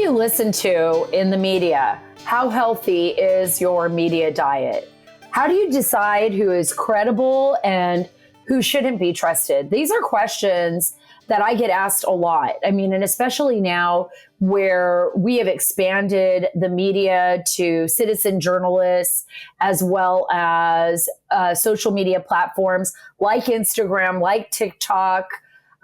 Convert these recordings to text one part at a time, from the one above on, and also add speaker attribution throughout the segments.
Speaker 1: you listen to in the media? How healthy is your media diet? How do you decide who is credible and who shouldn't be trusted? These are questions that I get asked a lot. I mean, and especially now where we have expanded the media to citizen journalists, as well as social media platforms like Instagram, like TikTok,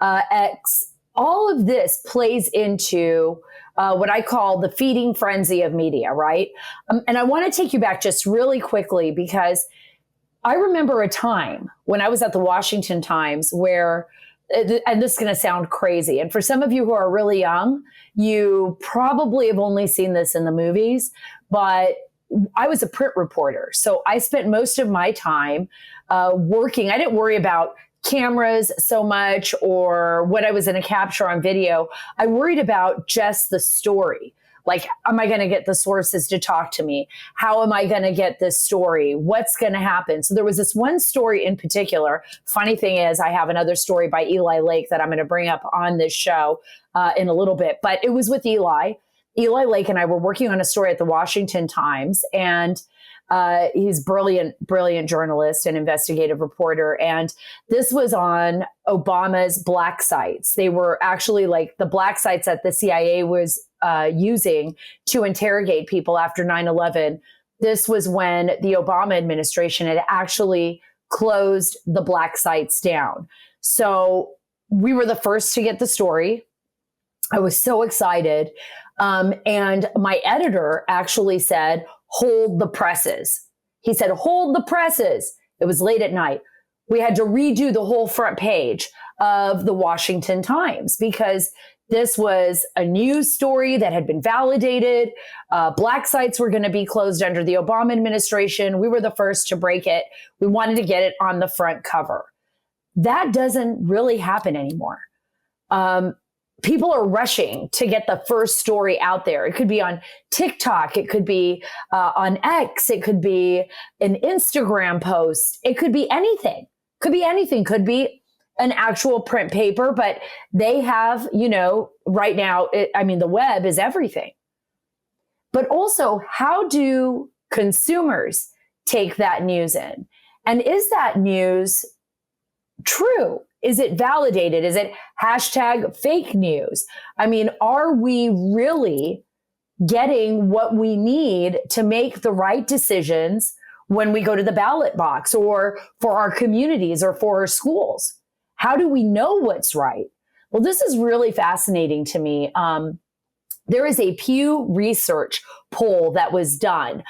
Speaker 1: X. All of this plays into what I call the feeding frenzy of media, right? And I want to take you back just really quickly, because I remember a time when I was at the Washington Times where, and this is going to sound crazy, and for some of you who are really young, you probably have only seen this in the movies, but I was a print reporter. So I spent most of my time working. I didn't worry about cameras so much or what I was going to capture on video. I worried about just the story. Like, am I going to get the sources to talk to me? How am I going to get this story? What's going to happen? So there was this one story in particular. Funny thing is, I have another story by Eli Lake that I'm going to bring up on this show in a little bit, but it was with Eli. Eli Lake and I were working on a story at the Washington Times, and he's brilliant journalist and investigative reporter. And this was on Obama's black sites. They were actually like the black sites that the CIA was using to interrogate people after 9/11. This was when the Obama administration had actually closed the black sites down. So we were the first to get the story. I was so excited. And my editor actually said, "Hold the presses." He said, "Hold the presses." It was late at night. We had to redo the whole front page of the Washington Times because this was a news story that had been validated. Black sites were going to be closed under the Obama administration. We were the first to break it. We wanted to get it on the front cover. That doesn't really happen anymore. People are rushing to get the first story out there. It could be on TikTok. It could be on X. It could be an Instagram post. It could be anything. Could be anything. Could be an actual print paper. But they have, right now, the web is everything. But also, how do consumers take that news in? And is that news true? Is it validated? Is it hashtag fake news? Are we really getting what we need to make the right decisions when we go to the ballot box or for our communities or for our schools? How do we know what's right? Well, this is really fascinating to me. There is a Pew Research poll that was done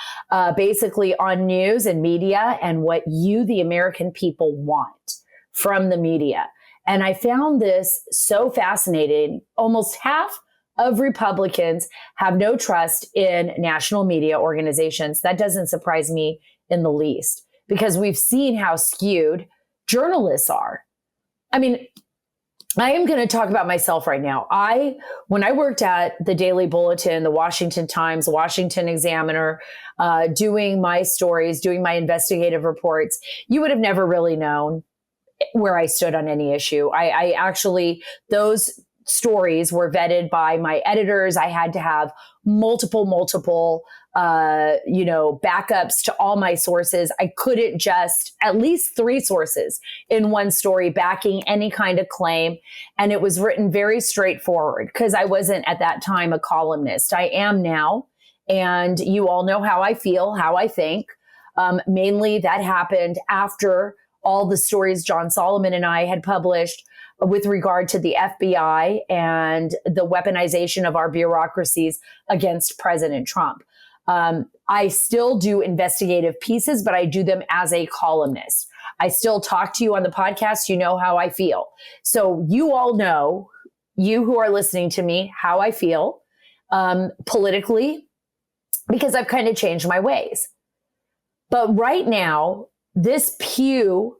Speaker 1: basically on news and media and what you, the American people, want from the media. And I found this so fascinating. Almost half of Republicans have no trust in national media organizations. That doesn't surprise me in the least, because we've seen how skewed journalists are. I am going to talk about myself right now. When I worked at the Daily Bulletin, the Washington Times, the Washington Examiner, doing my stories, doing my investigative reports, you would have never really known where I stood on any issue. I actually, those stories were vetted by my editors. I had to have multiple, backups to all my sources. I couldn't just, at least 3 sources in one story backing any kind of claim. And it was written very straightforward because I wasn't at that time a columnist. I am now. And you all know how I feel, how I think. Mainly that happened after all the stories John Solomon and I had published with regard to the FBI and the weaponization of our bureaucracies against President Trump. I still do investigative pieces, but I do them as a columnist. I still talk to you on the podcast. You know how I feel. So you all know, you who are listening to me, how I feel politically, because I've kind of changed my ways. But right now, this Pew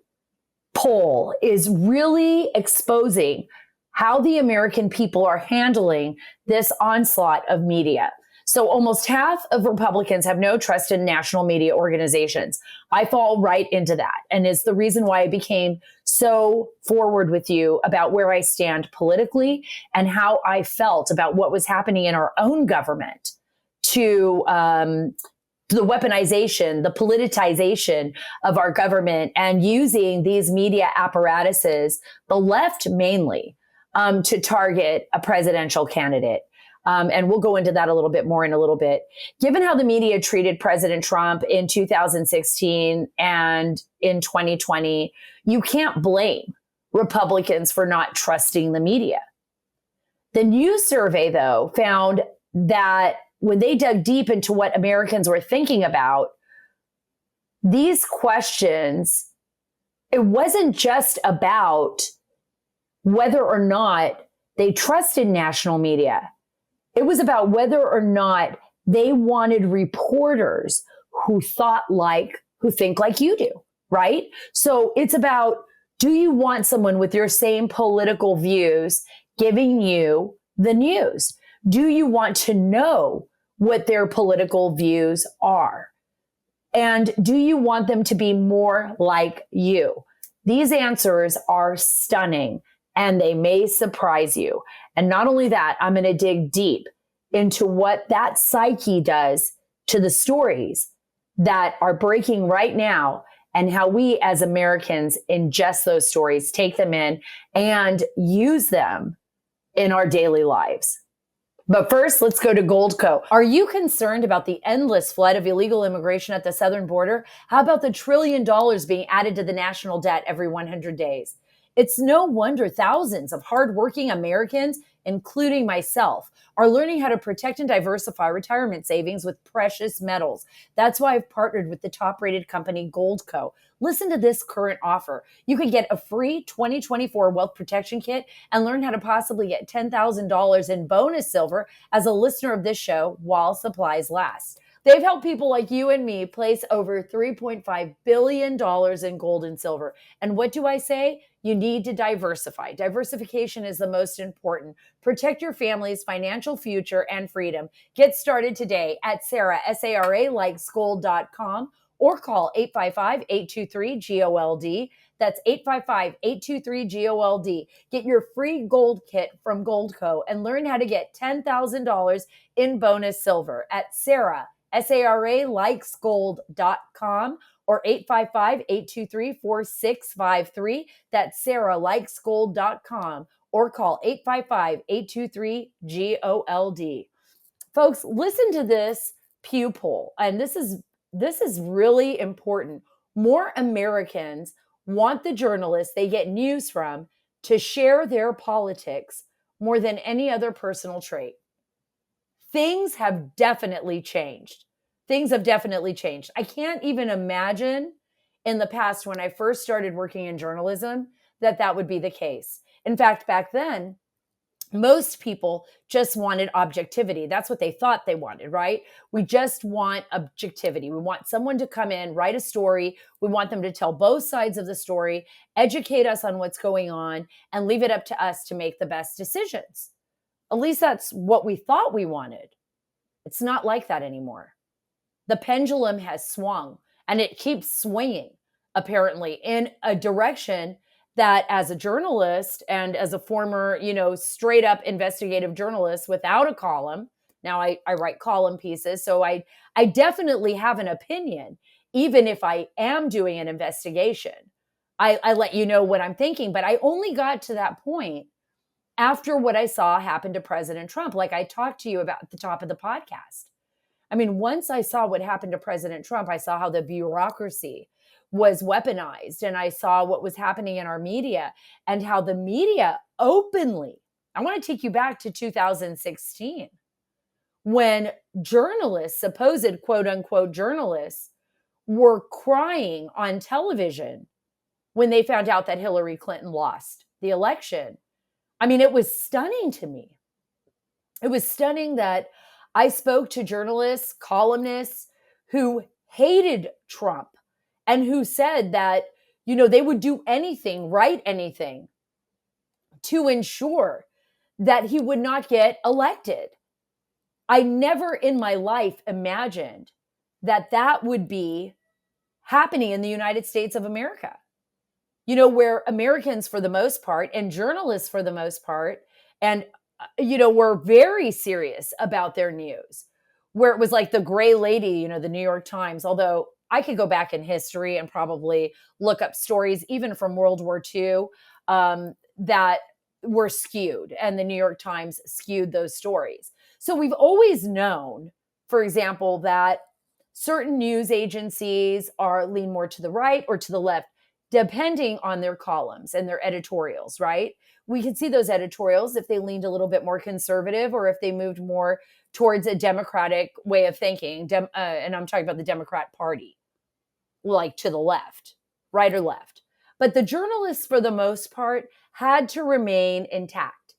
Speaker 1: poll is really exposing how the American people are handling this onslaught of media. So almost half of Republicans have no trust in national media organizations. I fall right into that. And it's the reason why I became so forward with you about where I stand politically and how I felt about what was happening in our own government to the weaponization, the politicization of our government and using these media apparatuses, the left mainly, to target a presidential candidate. And we'll go into that a little bit more in a little bit. Given how the media treated President Trump in 2016 and in 2020, you can't blame Republicans for not trusting the media. The new survey, though, found that when they dug deep into what Americans were thinking about, these questions, it wasn't just about whether or not they trusted national media. It was about whether or not they wanted reporters who think like you do, right? So it's about, do you want someone with your same political views giving you the news? Do you want to know what their political views are? And do you want them to be more like you? These answers are stunning and they may surprise you. And not only that, I'm going to dig deep into what that psyche does to the stories that are breaking right now and how we as Americans ingest those stories, take them in, and use them in our daily lives. But first, let's go to Goldco. Are you concerned about the endless flood of illegal immigration at the southern border? How about the $1 trillion being added to the national debt every 100 days? It's no wonder thousands of hardworking Americans, including myself, are learning how to protect and diversify retirement savings with precious metals. That's why I've partnered with the top-rated company Goldco. Listen to this current offer. You can get a free 2024 wealth protection kit and learn how to possibly get $10,000 in bonus silver as a listener of this show while supplies last. They've helped people like you and me place over $3.5 billion in gold and silver. And what do I say? You need to diversify. Diversification is the most important. Protect your family's financial future and freedom. Get started today at Sara, SARA, or call 855-823-GOLD. That's 855-823-GOLD. Get your free gold kit from Goldco and learn how to get $10,000 in bonus silver at Sara, SARA, or 855-823-4653. That's SaraLikesGold.com or call 855-823-GOLD. Folks, listen to this Pew poll, and this is really important. More Americans want the journalists they get news from to share their politics more than any other personal trait. Things have definitely changed. I can't even imagine in the past when I first started working in journalism that would be the case. In fact, back then, most people just wanted objectivity. That's what they thought they wanted, right? We just want objectivity. We want someone to come in, write a story. We want them to tell both sides of the story, educate us on what's going on, and leave it up to us to make the best decisions. At least that's what we thought we wanted. It's not like that anymore. The pendulum has swung, and it keeps swinging, apparently, in a direction that as a journalist and as a former, straight up investigative journalist without a column, now I write column pieces, so I definitely have an opinion, even if I am doing an investigation. I let you know what I'm thinking, but I only got to that point after what I saw happen to President Trump, like I talked to you about at the top of the podcast. I mean, once I saw what happened to President Trump, I saw how the bureaucracy was weaponized, and I saw what was happening in our media and how the media openly, I want to take you back to 2016, when journalists, supposed quote unquote journalists, were crying on television when they found out that Hillary Clinton lost the election. I mean, it was stunning to me. It was stunning that I spoke to journalists, columnists who hated Trump and who said that, they would do anything, write anything to ensure that he would not get elected. I never in my life imagined that that would be happening in the United States of America. Where Americans for the most part and journalists for the most part, and, were very serious about their news, where it was like the gray lady, the New York Times, although I could go back in history and probably look up stories even from World War II that were skewed, and the New York Times skewed those stories. So we've always known, for example, that certain news agencies lean more to the right or to the left, depending on their columns and their editorials, right? We could see those editorials if they leaned a little bit more conservative or if they moved more towards a democratic way of thinking. And I'm talking about the Democrat Party, like to the left, right or left. But the journalists, for the most part, had to remain intact.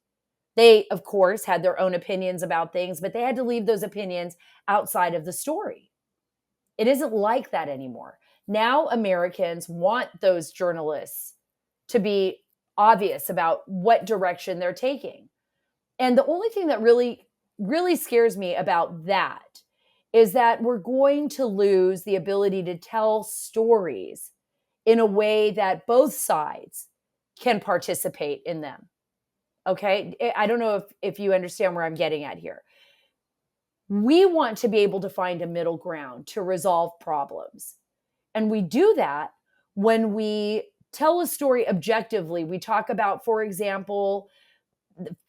Speaker 1: They, of course, had their own opinions about things, but they had to leave those opinions outside of the story. It isn't like that anymore. Now Americans want those journalists to be obvious about what direction they're taking. And the only thing that really, really scares me about that is that we're going to lose the ability to tell stories in a way that both sides can participate in them. Okay? I don't know if you understand where I'm getting at here. We want to be able to find a middle ground to resolve problems. And we do that when we tell a story objectively. We talk about, for example,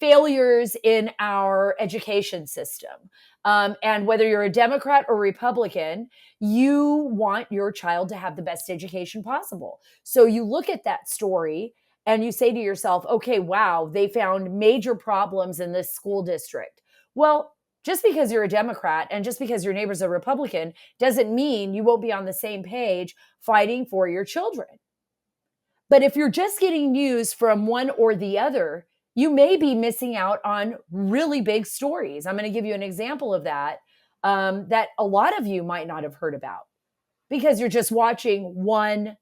Speaker 1: failures in our education system. And whether you're a Democrat or Republican, you want your child to have the best education possible. So you look at that story and you say to yourself, okay, wow, they found major problems in this school district. Well, just because you're a Democrat and just because your neighbor's a Republican doesn't mean you won't be on the same page fighting for your children. But if you're just getting news from one or the other, you may be missing out on really big stories. I'm going to give you an example of that that a lot of you might not have heard about because you're just watching one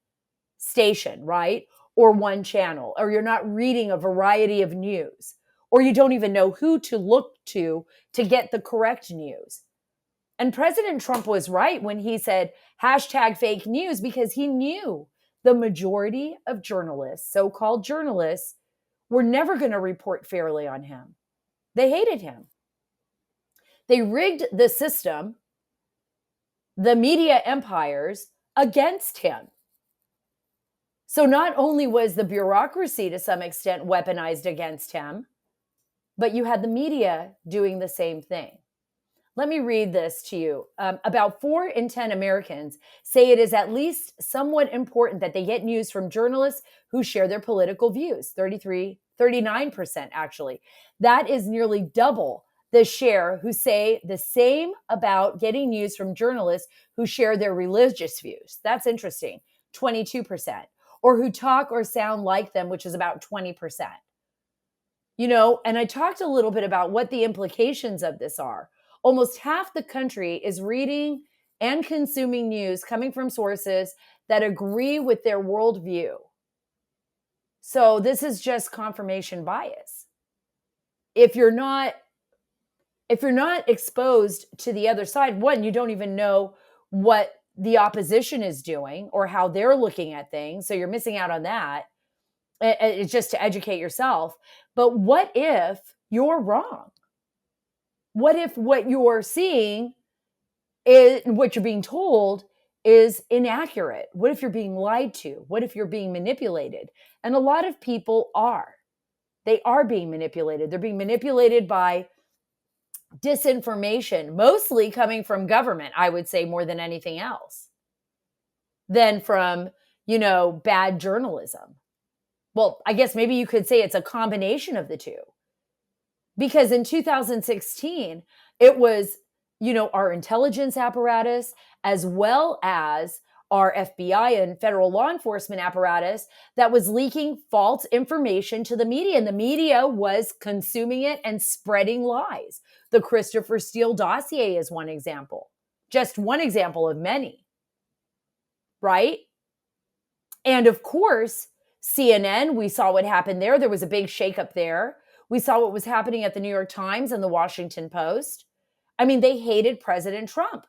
Speaker 1: station, right? Or one channel, or you're not reading a variety of news, or you don't even know who to look to get the correct news. And President Trump was right when he said hashtag fake news, because he knew the majority of journalists, so-called journalists, were never going to report fairly on him. They hated him. They rigged the system, the media empires, against him. So not only was the bureaucracy to some extent weaponized against him, but you had the media doing the same thing. Let me read this to you. About 4 in 10 Americans say it is at least somewhat important that they get news from journalists who share their political views. 39% actually. That is nearly double the share who say the same about getting news from journalists who share their religious views. That's interesting. 22%. Or who talk or sound like them, which is about 20%. And I talked a little bit about what the implications of this are. Almost half the country is reading and consuming news coming from sources that agree with their worldview. So this is just confirmation bias. If you're not exposed to the other side, one, you don't even know what the opposition is doing or how they're looking at things. So you're missing out on that. It's just to educate yourself. But what if you're wrong? What if what you're seeing is what you're being told is inaccurate? What if you're being lied to? What if you're being manipulated? And a lot of people are. They are being manipulated. They're being manipulated by disinformation, mostly coming from government, I would say, more than anything else, than from, bad journalism. Well, I guess maybe you could say it's a combination of the two. Because in 2016, it was, our intelligence apparatus as well as our FBI and federal law enforcement apparatus that was leaking false information to the media. And the media was consuming it and spreading lies. The Christopher Steele dossier is one example. Just one example of many. Right? And of course, CNN, we saw what happened there. There was a big shakeup there. We saw what was happening at the New York Times and the Washington Post. I mean, they hated President Trump.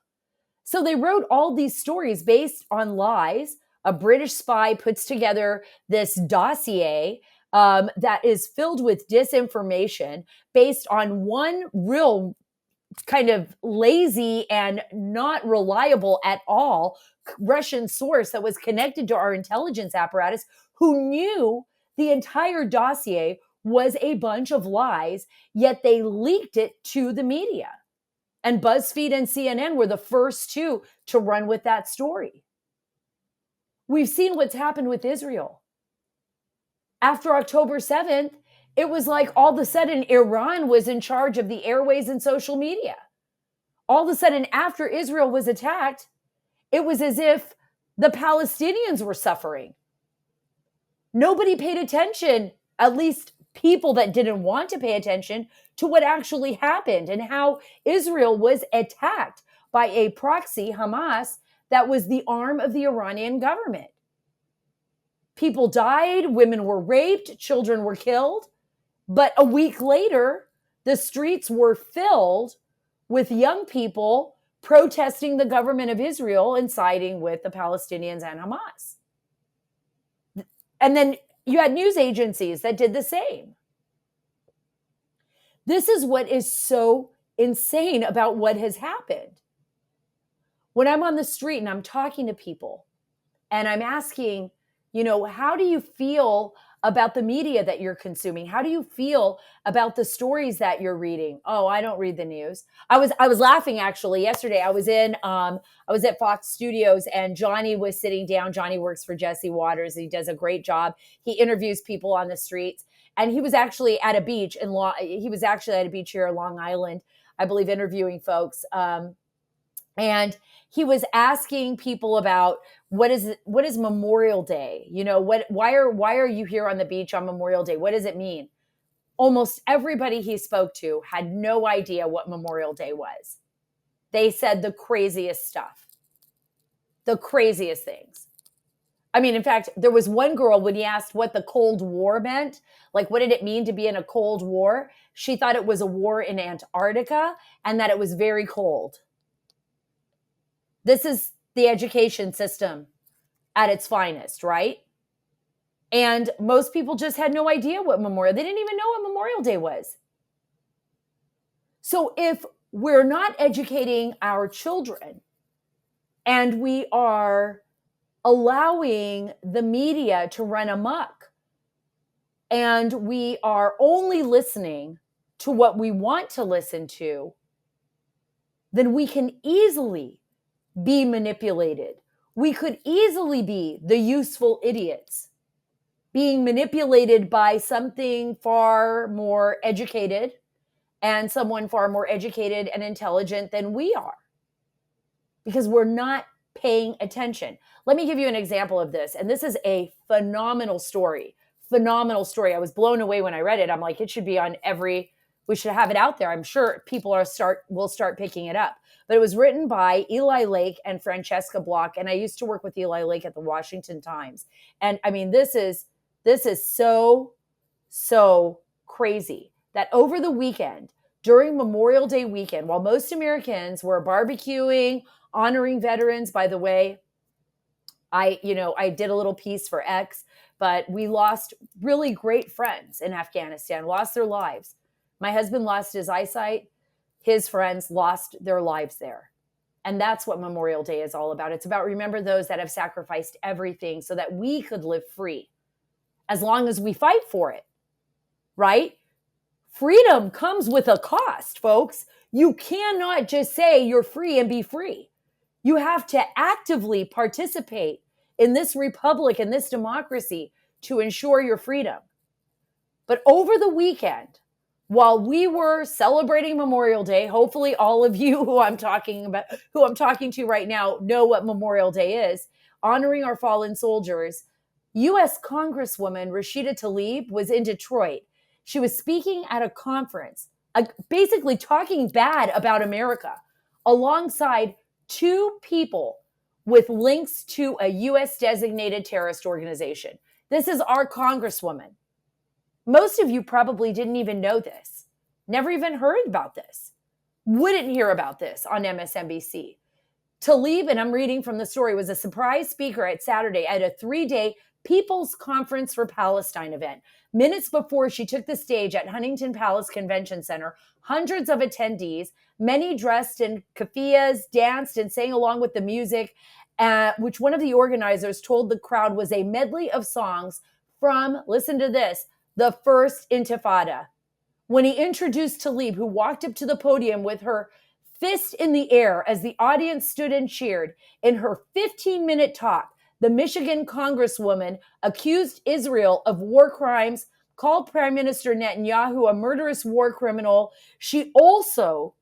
Speaker 1: So they wrote all these stories based on lies. A British spy puts together this dossier that is filled with disinformation based on one real kind of lazy and not reliable at all Russian source that was connected to our intelligence apparatus, who knew the entire dossier was a bunch of lies, yet they leaked it to the media. And BuzzFeed and CNN were the first two to run with that story. We've seen what's happened with Israel. After October 7th, it was like all of a sudden Iran was in charge of the airways and social media. All of a sudden, after Israel was attacked, it was as if the Palestinians were suffering. Nobody paid attention, at least people that didn't want to pay attention, to what actually happened and how Israel was attacked by a proxy, Hamas, that was the arm of the Iranian government. People died, women were raped, children were killed. But a week later, the streets were filled with young people protesting the government of Israel and siding with the Palestinians and Hamas. And then you had news agencies that did the same. This is what is so insane about what has happened. When I'm on the street and I'm talking to people and I'm asking, how do you feel about the media that you're consuming? How do you feel about the stories that you're reading? Oh, I don't read the news. I was laughing actually yesterday. I was at Fox Studios and Johnny was sitting down. Johnny works for Jesse Waters. He does a great job. He interviews people on the streets, and he was actually at a beach here in Long Island, I believe, interviewing folks. And he was asking people about what is Memorial Day? Why are you here on the beach on Memorial Day? What does it mean? Almost everybody he spoke to had no idea what Memorial Day was. They said the craziest stuff, the craziest things. I mean, in fact, there was one girl, when he asked what the Cold War meant, like what did it mean to be in a Cold War? She thought it was a war in Antarctica and that it was very cold. This is the education system at its finest, right? And most people just had no idea they didn't even know what Memorial Day was. So if we're not educating our children and we are allowing the media to run amok and we are only listening to what we want to listen to, then we can easily be manipulated. We could easily be the useful idiots being manipulated by something far more educated and someone far more educated and intelligent than we are, because we're not paying attention. Let me give you an example of this. And this is a phenomenal story. Phenomenal story. I was blown away when I read it. I'm like, it should be on we should have it out there. I'm sure people will start picking it up. But it was written by Eli Lake and Francesca Block. And I used to work with Eli Lake at the Washington Times. And I mean, this is so crazy that over the weekend, during Memorial Day weekend, while most Americans were barbecuing, honoring veterans, by the way, I did a little piece for X, but we lost really great friends in Afghanistan, lost their lives. My husband lost his eyesight. His friends lost their lives there. And that's what Memorial Day is all about. It's about remember those that have sacrificed everything so that we could live free, as long as we fight for it, right? Freedom comes with a cost, folks. You cannot just say you're free and be free. You have to actively participate in this republic and this democracy to ensure your freedom. But over the weekend, while we were celebrating Memorial Day, hopefully all of you who I'm talking to right now know what Memorial Day is, honoring our fallen soldiers, U.S. Congresswoman Rashida Tlaib was in Detroit. She was speaking at a conference, basically talking bad about America, alongside two people with links to a U.S. designated terrorist organization. This is our Congresswoman. Most of you probably didn't even know this, never even heard about this. wouldn't hear about this on MSNBC. Tlaib, and I'm reading from the story, was a surprise speaker at Saturday at a 3-day People's Conference for Palestine event. Minutes before she took the stage at Huntington Palace Convention Center, hundreds of attendees, many dressed in keffiyehs, danced and sang along with the music, which one of the organizers told the crowd was a medley of songs from, listen to this, the First Intifada. When he introduced Tlaib, who walked up to the podium with her fist in the air as the audience stood and cheered, in her 15-minute talk, the Michigan Congresswoman accused Israel of war crimes, called Prime Minister Netanyahu a murderous war criminal. She also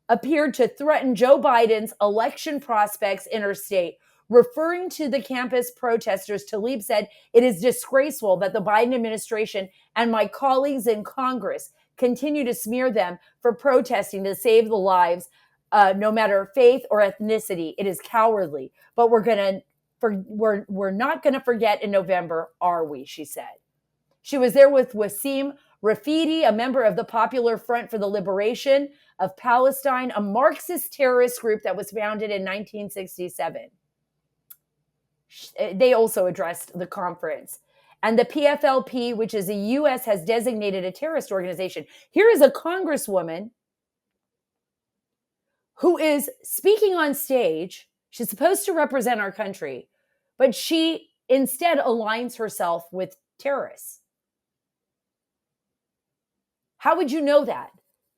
Speaker 1: appeared to threaten Joe Biden's election prospects in her state. Referring to the campus protesters, Tlaib said, "It is disgraceful that the Biden administration and my colleagues in Congress continue to smear them for protesting to save the lives, no matter faith or ethnicity. It is cowardly. But we're not going to forget in November, are we?" she said. She was there with Wassim Rafidi, a member of the Popular Front for the Liberation of Palestine, a Marxist terrorist group that was founded in 1967. They also addressed the conference. And the PFLP, which is the U.S., has designated a terrorist organization. Here is a congresswoman who is speaking on stage. She's supposed to represent our country, but she instead aligns herself with terrorists. How would you know that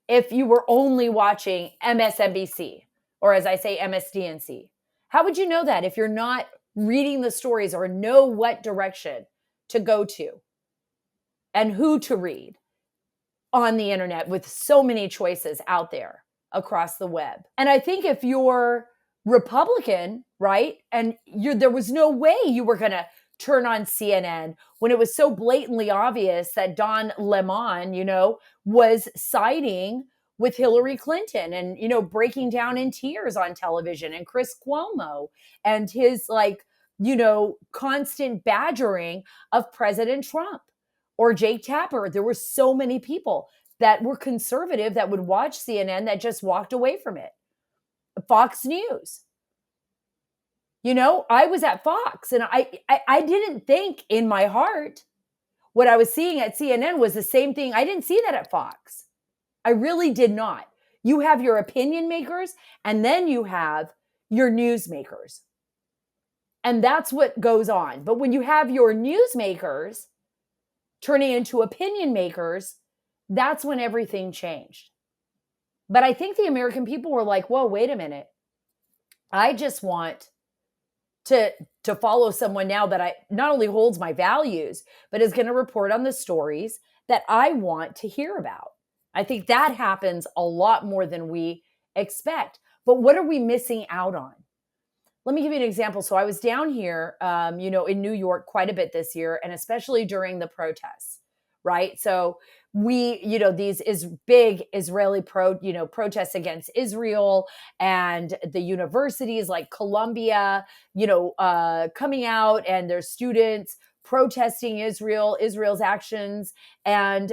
Speaker 1: if you were only watching MSNBC, or as I say, MSDNC? How would you know that if you're not reading the stories or know what direction to go to and who to read on the internet with so many choices out there across the web? And I think if you're Republican, right, and there was no way you were going to turn on CNN when it was so blatantly obvious that Don Lemon, was siding with Hillary Clinton and, breaking down in tears on television, and Chris Cuomo and his constant badgering of President Trump, or Jake Tapper. There were so many people that were conservative that would watch CNN that just walked away from it. Fox News. I was at Fox, and I didn't think in my heart what I was seeing at CNN was the same thing. I didn't see that at Fox. I really did not. You have your opinion makers, and then you have your news makers. And that's what goes on. But when you have your news makers turning into opinion makers, that's when everything changed. But I think the American people were like, whoa, wait a minute. I just want to follow someone now that not only holds my values, but is going to report on the stories that I want to hear about. I think that happens a lot more than we expect. But what are we missing out on? Let me give you an example. So I was down here, in New York quite a bit this year, and especially during the protests, right? So these big Israeli protests against Israel, and the universities like Columbia, coming out, and their students protesting Israel's actions. And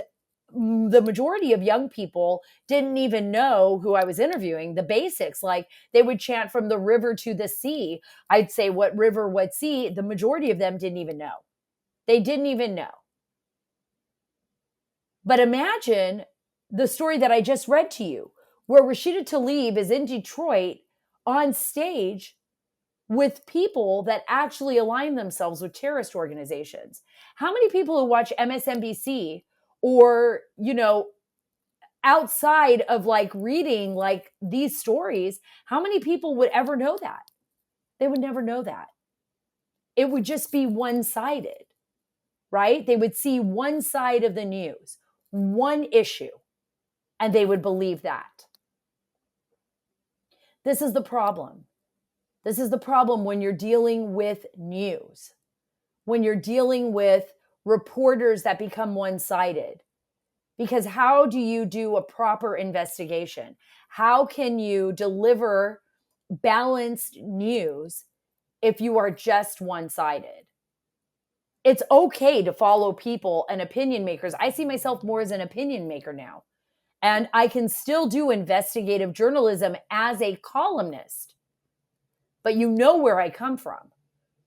Speaker 1: the majority of young people didn't even know who I was interviewing, the basics. Like, they would chant from the river to the sea. I'd say, what river, what sea? The majority of them didn't even know. They didn't even know. But imagine the story that I just read to you, where Rashida Tlaib is in Detroit on stage with people that actually align themselves with terrorist organizations. How many people who watch MSNBC or, outside of reading these stories, how many people would ever know that? They would never know that. It would just be one-sided, right? They would see one side of the news, one issue, and they would believe that. This is the problem. This is the problem when you're dealing with news, when you're dealing with reporters that become one-sided. Because how do you do a proper investigation? How can you deliver balanced news if you are just one-sided? It's okay to follow people and opinion makers. I see myself more as an opinion maker now. And I can still do investigative journalism as a columnist, but you know where I come from.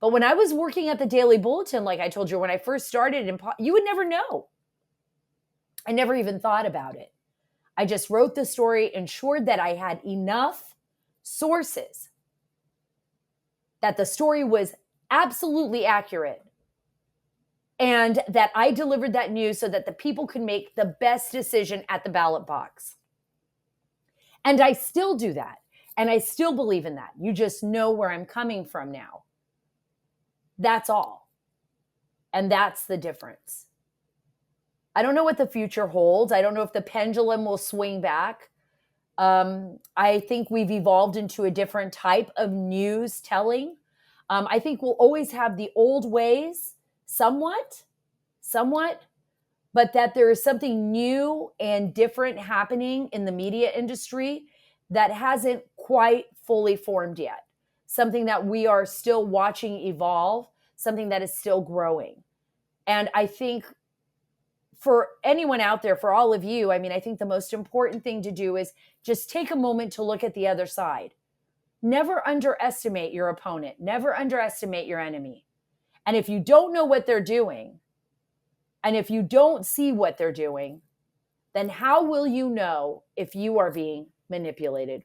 Speaker 1: But when I was working at the Daily Bulletin, like I told you, when I first started, you would never know. I never even thought about it. I just wrote the story, ensured that I had enough sources, that the story was absolutely accurate, and that I delivered that news so that the people could make the best decision at the ballot box. And I still do that. And I still believe in that. You just know where I'm coming from now. That's all. And that's the difference. I don't know what the future holds. I don't know if the pendulum will swing back. I think we've evolved into a different type of news telling. I think we'll always have the old ways, somewhat, but that there is something new and different happening in the media industry that hasn't quite fully formed yet. Something that we are still watching evolve, something that is still growing. And I think for anyone out there, for all of you, I mean, I think the most important thing to do is just take a moment to look at the other side. Never underestimate your opponent. Never underestimate your enemy. And if you don't know what they're doing, and if you don't see what they're doing, then how will you know if you are being manipulated?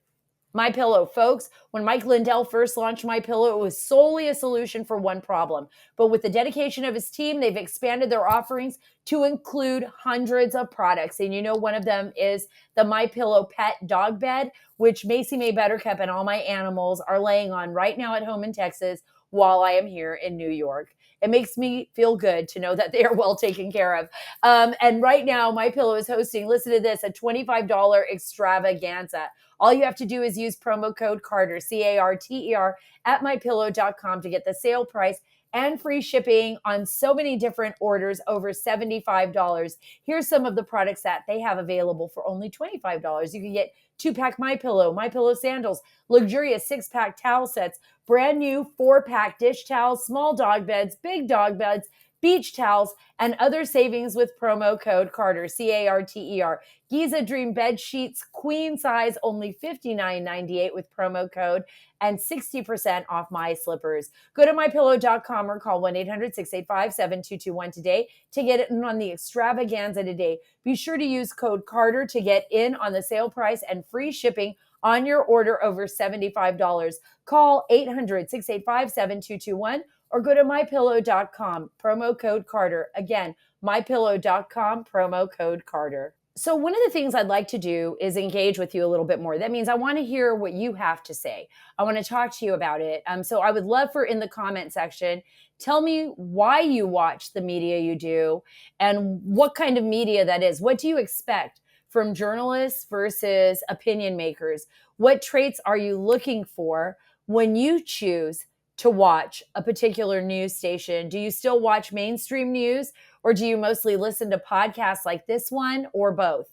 Speaker 1: MyPillow, folks, when Mike Lindell first launched MyPillow, it was solely a solution for one problem. But with the dedication of his team, they've expanded their offerings to include hundreds of products. And you know, one of them is the MyPillow Pet Dog Bed, which Macy May Buttercup and all my animals are laying on right now at home in Texas while I am here in New York. It makes me feel good to know that they are well taken care of. And right now, MyPillow is hosting, listen to this, a $25 extravaganza. All you have to do is use promo code Carter, CARTER, at mypillow.com to get the sale price and free shipping on so many different orders over $75. Here's some of the products that they have available for only $25. You can get 2-pack MyPillow sandals, luxurious 6-pack towel sets, brand new 4-pack dish towels, small dog beds, big dog beds, beach towels, and other savings with promo code Carter, CARTER. Giza Dream bed sheets, queen size, only $59.98 with promo code, and 60% off my slippers. Go to mypillow.com or call 1-800-685-7221 today to get in on the extravaganza today. Be sure to use code Carter to get in on the sale price and free shipping on your order over $75. Call 800-685-7221 or go to mypillow.com, promo code Carter. Again, mypillow.com, promo code Carter. So one of the things I'd like to do is engage with you a little bit more. That means I want to hear what you have to say. I want to talk to you about it. So I would love for in the comment section, tell me why you watch the media you do and what kind of media that is. What do you expect from journalists versus opinion makers? What traits are you looking for when you choose to watch a particular news station? Do you still watch mainstream news, or do you mostly listen to podcasts like this one, or both?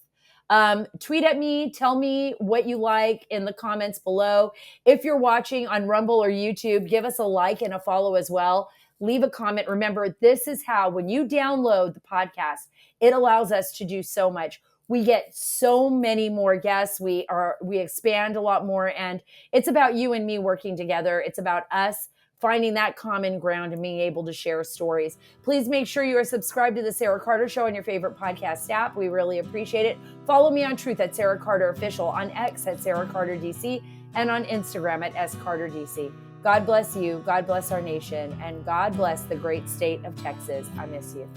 Speaker 1: Tweet at me, tell me what you like in the comments below. If you're watching on Rumble or YouTube, give us a like and a follow as well. Leave a comment. Remember, this is how, when you download the podcast, it allows us to do so much. We get so many more guests. We expand a lot more, and it's about you and me working together. It's about us finding that common ground and being able to share stories. Please make sure you are subscribed to the Sara Carter Show on your favorite podcast app. We really appreciate it. Follow me on Truth at Sara Carter Official, on X at Sara Carter DC, and on Instagram at SCarterDC. God bless you, God bless our nation, and God bless the great state of Texas. I miss you.